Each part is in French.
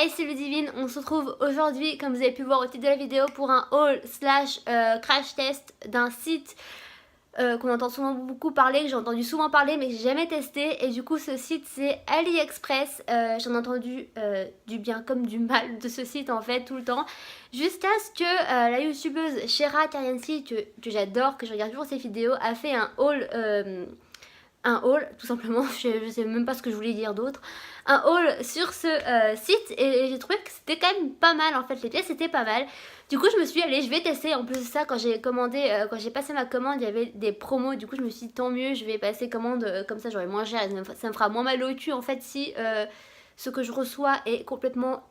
Hey, c'est Ludivine, on se retrouve aujourd'hui, comme vous avez pu voir au titre de la vidéo, pour un haul slash crash test d'un site qu'on entend souvent beaucoup parler, que j'ai entendu souvent parler mais que j'ai jamais testé. Et du coup ce site c'est AliExpress. J'en ai entendu du bien comme du mal de ce site en fait tout le temps. Jusqu'à ce que la youtubeuse Shera Kariansi, que j'adore, que je regarde toujours ses vidéos, a fait un haul tout simplement, je sais même pas ce que je voulais dire d'autre, un haul sur ce site et j'ai trouvé que c'était quand même pas mal en fait, les pièces étaient pas mal. Du coup je me suis dit allez je vais tester. En plus de ça, quand j'ai commandé, quand j'ai passé ma commande, il y avait des promos, du coup je me suis dit tant mieux, je vais passer commande comme ça j'aurai moins cher et ça me fera moins mal au cul en fait si ce que je reçois est complètement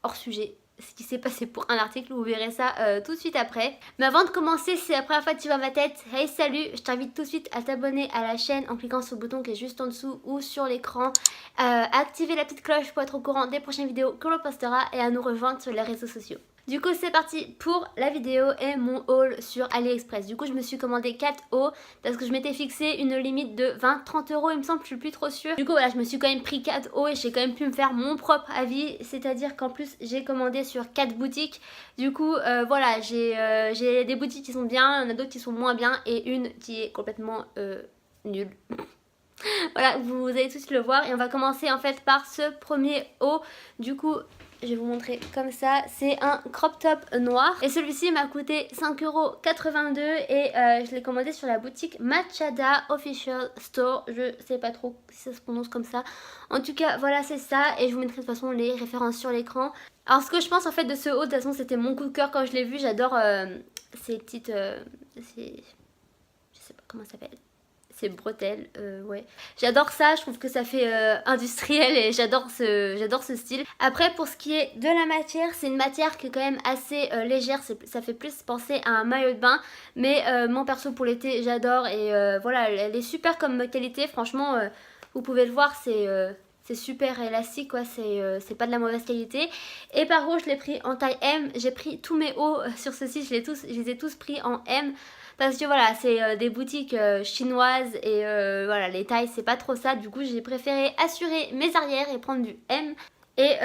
hors sujet. Ce qui s'est passé pour un article, vous verrez ça tout de suite après. Mais avant de commencer, si c'est la première fois que tu vois ma tête, hey salut, je t'invite tout de suite à t'abonner à la chaîne en cliquant sur le bouton qui est juste en dessous ou sur l'écran, activer la petite cloche pour être au courant des prochaines vidéos que l'on postera et à nous rejoindre sur les réseaux sociaux. Du coup c'est parti pour la vidéo et mon haul sur AliExpress. Du coup je me suis commandé 4 hauts parce que je m'étais fixé une limite de 20-30 euros il me semble, je suis plus trop sûre. Du coup voilà, je me suis quand même pris 4 hauts et j'ai quand même pu me faire mon propre avis. C'est à dire qu'en plus j'ai commandé sur 4 boutiques. Du coup voilà, j'ai des boutiques qui sont bien, il y en a d'autres qui sont moins bien et une qui est complètement nulle. Voilà, vous allez tous le voir et on va commencer en fait par ce premier haut. Du coup je vais vous montrer comme ça, c'est un crop top noir et celui-ci m'a coûté 5,82 € et je l'ai commandé sur la boutique Machada Official Store. Je sais pas trop si ça se prononce comme ça, en tout cas voilà c'est ça et je vous mettrai de toute façon les références sur l'écran. Alors ce que je pense en fait de ce haut, de toute façon c'était mon coup de cœur quand je l'ai vu, j'adore ces petites, je sais pas comment ça s'appelle, ces bretelles, ouais. J'adore ça, je trouve que ça fait industriel et j'adore ce style. Après pour ce qui est de la matière, c'est une matière qui est quand même assez légère, ça fait plus penser à un maillot de bain. Mais mon perso pour l'été j'adore et voilà, elle est super comme qualité, franchement vous pouvez le voir, c'est super élastique quoi, c'est pas de la mauvaise qualité. Et par contre je l'ai pris en taille M, j'ai pris tous mes hauts sur ce site, je les ai tous pris en M. Parce que voilà, c'est des boutiques chinoises et voilà, les tailles c'est pas trop ça. Du coup j'ai préféré assurer mes arrières et prendre du M. Et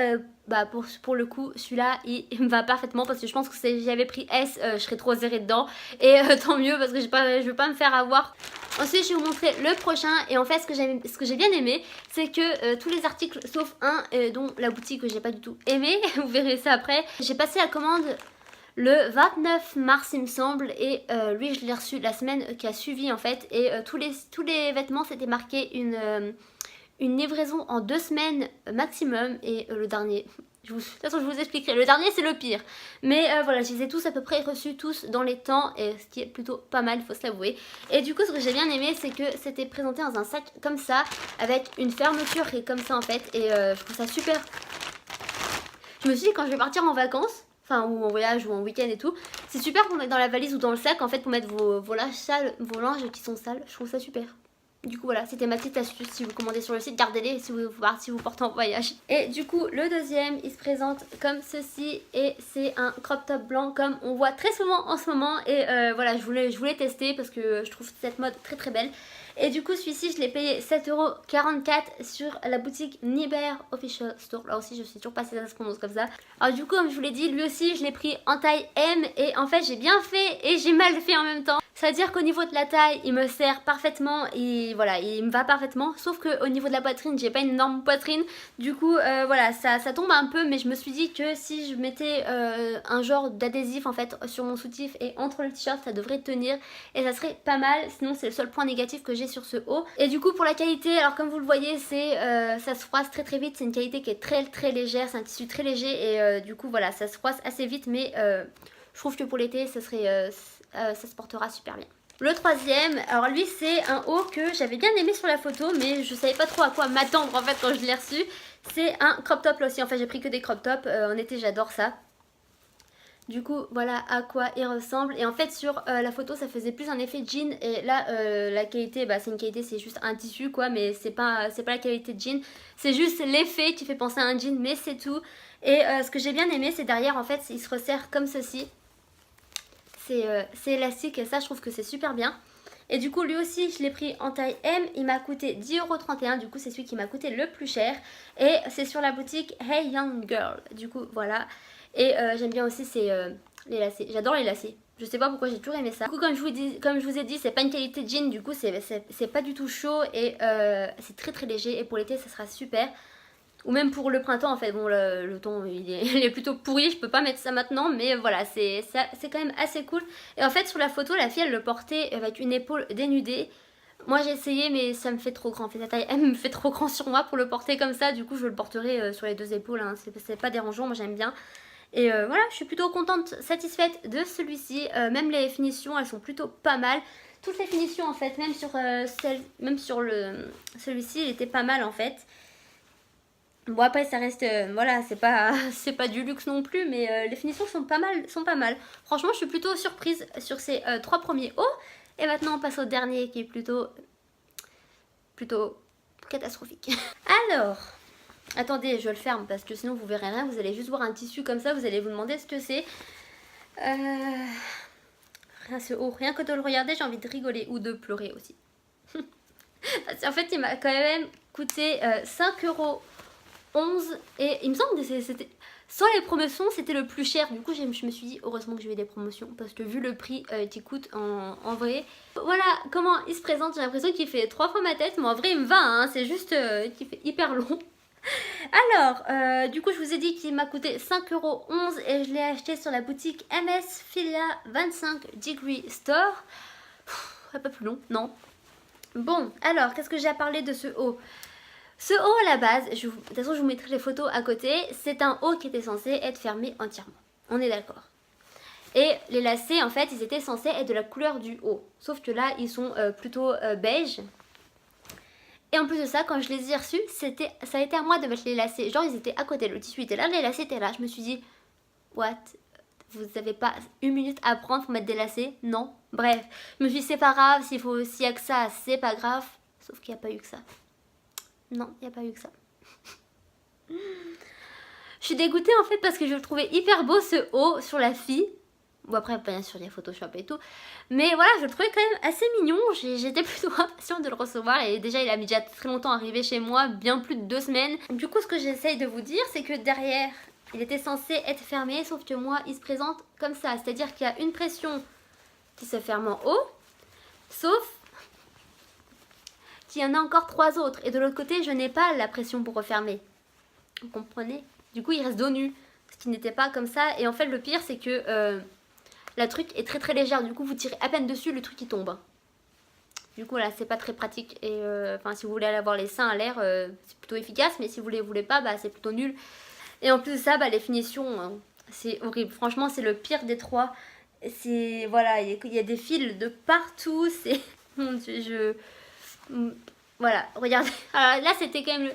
bah pour le coup celui-là il me va parfaitement parce que je pense que si j'avais pris S je serais trop serrée dedans. Et tant mieux parce que je veux pas me faire avoir. Ensuite je vais vous montrer le prochain et en fait ce que j'ai bien aimé c'est que tous les articles sauf un dont la boutique que j'ai pas du tout aimé, vous verrez ça après. J'ai passé la commande le 29 mars il me semble et lui je l'ai reçu la semaine qui a suivi en fait et tous les vêtements c'était marqué une livraison en 2 semaines maximum et le dernier, de toute façon je vous expliquerai, le dernier c'est le pire. Mais voilà, je les ai tous à peu près reçus tous dans les temps et ce qui est plutôt pas mal, il faut se l'avouer. Et du coup ce que j'ai bien aimé c'est que c'était présenté dans un sac comme ça avec une fermeture qui est comme ça en fait et je trouve ça super. Je me suis dit quand je vais partir en vacances, enfin ou en voyage ou en week-end et tout, c'est super pour mettre dans la valise ou dans le sac en fait pour mettre vos linges sales, vos linges qui sont sales, je trouve ça super. Du coup voilà, c'était ma petite astuce, si vous commandez sur le site, gardez-les si vous partez en voyage. Et du coup le deuxième il se présente comme ceci et c'est un crop top blanc comme on voit très souvent en ce moment. Et voilà, je voulais tester parce que je trouve cette mode très très belle. Et du coup celui-ci je l'ai payé 7,44 € sur la boutique Niber Official Store. Là aussi je suis toujours pas si ça se prononce comme ça. Alors du coup comme je vous l'ai dit, lui aussi je l'ai pris en taille M et en fait j'ai bien fait et j'ai mal fait en même temps. C'est-à-dire qu'au niveau de la taille il me sert parfaitement et voilà, il me va parfaitement. Sauf qu'au niveau de la poitrine j'ai pas une énorme poitrine. Du coup voilà, ça tombe un peu. Mais je me suis dit que si je mettais un genre d'adhésif en fait sur mon soutif et entre le t-shirt ça devrait tenir et ça serait pas mal. Sinon c'est le seul point négatif que j'ai sur ce haut. Et du coup pour la qualité, alors comme vous le voyez ça se froisse très très vite. C'est une qualité qui est très très légère, c'est un tissu très léger et du coup voilà, ça se froisse assez vite. Mais je trouve que pour l'été ça se portera super bien. Le troisième, alors lui c'est un haut que j'avais bien aimé sur la photo mais je savais pas trop à quoi m'attendre en fait quand je l'ai reçu. C'est un crop top là aussi, en fait j'ai pris que des crop tops, en été j'adore ça. Du coup voilà à quoi il ressemble. Et en fait sur la photo ça faisait plus un effet jean. Et là la qualité bah, c'est une qualité, c'est juste un tissu quoi. Mais c'est pas la qualité de jean. C'est juste l'effet qui fait penser à un jean, mais c'est tout. Et ce que j'ai bien aimé c'est derrière en fait il se resserre comme ceci. C'est élastique et ça je trouve que c'est super bien. Et du coup lui aussi je l'ai pris en taille M, il m'a coûté 10,31€, du coup c'est celui qui m'a coûté le plus cher. Et c'est sur la boutique Hey Young Girl, du coup voilà. Et j'aime bien aussi les lacets, j'adore les lacets. Je sais pas pourquoi j'ai toujours aimé ça. Du coup comme je vous ai dit c'est pas une qualité jean, du coup c'est pas du tout chaud et c'est très très léger. Et pour l'été ça sera super. Ou même pour le printemps en fait, bon le ton il est plutôt pourri, je peux pas mettre ça maintenant, mais voilà c'est quand même assez cool. Et en fait sur la photo la fille elle le portait avec une épaule dénudée. Moi j'ai essayé mais ça me fait trop grand, en fait la taille M me fait trop grand sur moi pour le porter comme ça, du coup je le porterai sur les deux épaules, hein. C'est pas dérangeant, moi j'aime bien. Et voilà, je suis plutôt contente, satisfaite de celui-ci, même les finitions elles sont plutôt pas mal. Toutes les finitions en fait, même sur, celui-ci il était pas mal en fait. Bon après ça reste, voilà c'est pas, c'est pas du luxe non plus, mais les finitions sont pas mal, Franchement je suis plutôt surprise sur ces 3 premiers hauts. Et maintenant on passe au dernier qui est plutôt catastrophique. Alors, attendez je le ferme parce que sinon vous verrez rien, vous allez juste voir un tissu comme ça, vous allez vous demander ce que c'est. Rien ce haut, rien que de le regarder j'ai envie de rigoler ou de pleurer aussi. Parce qu'en fait il m'a quand même coûté 5,11€. Et il me semble que c'était sans les promotions c'était le plus cher. Du coup je me suis dit heureusement que j'ai eu des promotions, parce que vu le prix qu'il coûte en vrai. Voilà comment il se présente, j'ai l'impression qu'il fait 3 fois ma tête, mais en vrai il me va, hein, c'est juste qu'il fait hyper long. Alors du coup je vous ai dit qu'il m'a coûté 5,11€ et je l'ai acheté sur la boutique MS Filia 25 Degree Store. Un peu plus long, non. Bon alors qu'est-ce que j'ai à parler de ce haut? Ce haut à la base, de toute façon je vous mettrai les photos à côté, c'est un haut qui était censé être fermé entièrement. On est d'accord. Et les lacets en fait ils étaient censés être de la couleur du haut. Sauf que là ils sont plutôt beige. Et en plus de ça quand je les ai reçus, ça a été à moi de mettre les lacets. Genre ils étaient à côté, le tissu était là, les lacets étaient là. Je me suis dit, what? Vous n'avez pas une minute à prendre pour mettre des lacets? Non. Bref, je me suis dit c'est pas grave, s'il y a que ça, c'est pas grave. Sauf qu'il n'y a pas eu que ça. Non, il n'y a pas eu que ça. Je suis dégoûtée en fait parce que je le trouvais hyper beau ce haut sur la fille. Bon après bien sûr il y a Photoshop et tout. Mais voilà je le trouvais quand même assez mignon. J'étais plutôt impatiente de le recevoir. Et déjà il a mis déjà très longtemps à arriver chez moi. Bien plus de 2 semaines. Du coup ce que j'essaye de vous dire c'est que derrière il était censé être fermé. Sauf que moi il se présente comme ça. C'est-à-dire qu'il y a une pression qui se ferme en haut. Sauf qu'il y en a encore 3 autres. Et de l'autre côté, je n'ai pas la pression pour refermer. Vous comprenez? Du coup, il reste dos nu. Ce qui n'était pas comme ça. Et en fait, le pire, c'est que la truc est très très légère. Du coup, vous tirez à peine dessus, le truc il tombe. Du coup, là, c'est pas très pratique. Et enfin, si vous voulez aller avoir les seins à l'air, c'est plutôt efficace. Mais si vous les voulez pas, bah, c'est plutôt nul. Et en plus de ça, bah, les finitions, c'est horrible. Franchement, c'est le pire des 3. C'est, voilà, il y a des fils de partout. C'est, mon Dieu, voilà, regardez. Alors là, c'était quand même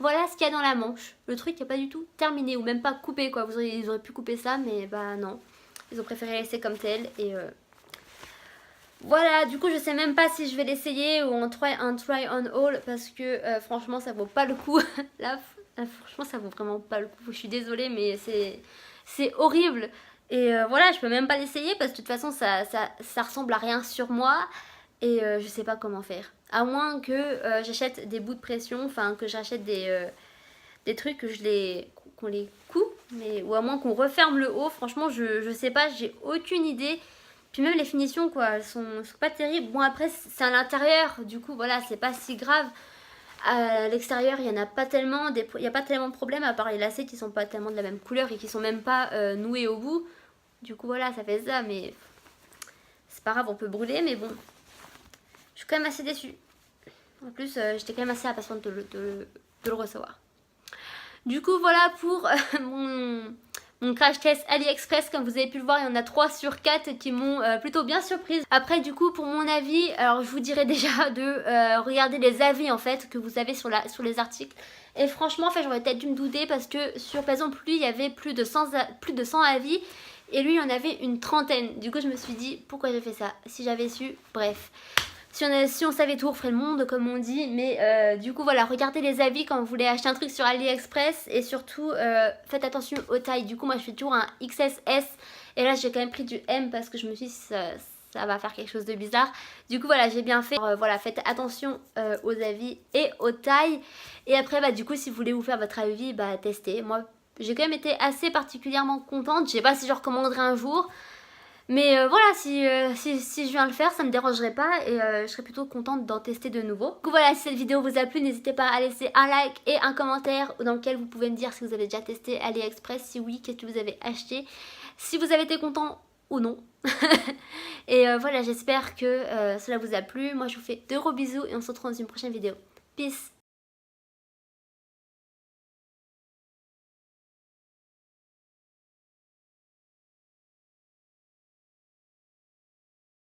voilà ce qu'il y a dans la manche. Le truc n'est pas du tout terminé ou même pas coupé quoi. Ils auraient pu couper ça, mais bah non. Ils ont préféré laisser comme tel. Et voilà, du coup, je sais même pas si je vais l'essayer ou un try on haul parce que franchement, ça vaut pas le coup. Là, franchement, ça vaut vraiment pas le coup. Je suis désolée, mais c'est horrible. Et voilà, je peux même pas l'essayer parce que de toute façon, ça ressemble à rien sur moi. Et je sais pas comment faire. À moins que j'achète des bouts de pression, enfin que j'achète des trucs, qu'on les coud, mais, ou à moins qu'on referme le haut. Franchement, je sais pas, j'ai aucune idée. Puis même les finitions, quoi, elles sont pas terribles. Bon, après, c'est à l'intérieur, du coup, voilà, c'est pas si grave. À l'extérieur, il y en a pas tellement, il y a pas tellement de problèmes, à part les lacets qui sont pas tellement de la même couleur et qui sont même pas noués au bout. Du coup, voilà, ça fait ça, mais c'est pas grave, on peut brûler, mais bon. Je suis quand même assez déçue. En plus, j'étais quand même assez impatiente de le recevoir. Du coup, voilà pour mon crash test AliExpress. Comme vous avez pu le voir, il y en a 3 sur 4 qui m'ont plutôt bien surprise. Après, du coup, pour mon avis, alors je vous dirais déjà de regarder les avis en fait que vous avez sur les articles. Et franchement, en fait, j'aurais peut-être dû me douter parce que sur par exemple, lui, il y avait plus de 100 avis. Et lui, il y en avait une trentaine. Du coup, je me suis dit, pourquoi j'ai fait ça? Si j'avais su, bref. Si on savait tout, on ferait le monde comme on dit. Mais du coup voilà, regardez les avis quand vous voulez acheter un truc sur AliExpress. Et surtout faites attention aux tailles. Du coup moi je fais toujours un XSS. Et là j'ai quand même pris du M parce que je me suis dit ça va faire quelque chose de bizarre. Du coup voilà, j'ai bien fait. Voilà, faites attention aux avis et aux tailles. Et après bah du coup si vous voulez vous faire votre avis, bah testez. Moi j'ai quand même été assez particulièrement contente. Je sais pas si je recommanderai un jour. Mais voilà, si je viens le faire, ça me dérangerait pas et je serais plutôt contente d'en tester de nouveau. Du coup voilà, si cette vidéo vous a plu, n'hésitez pas à laisser un like et un commentaire dans lequel vous pouvez me dire si vous avez déjà testé AliExpress, si oui, qu'est-ce que vous avez acheté, si vous avez été content ou non. Et voilà, j'espère que cela vous a plu. Moi je vous fais de gros bisous et on se retrouve dans une prochaine vidéo. Peace!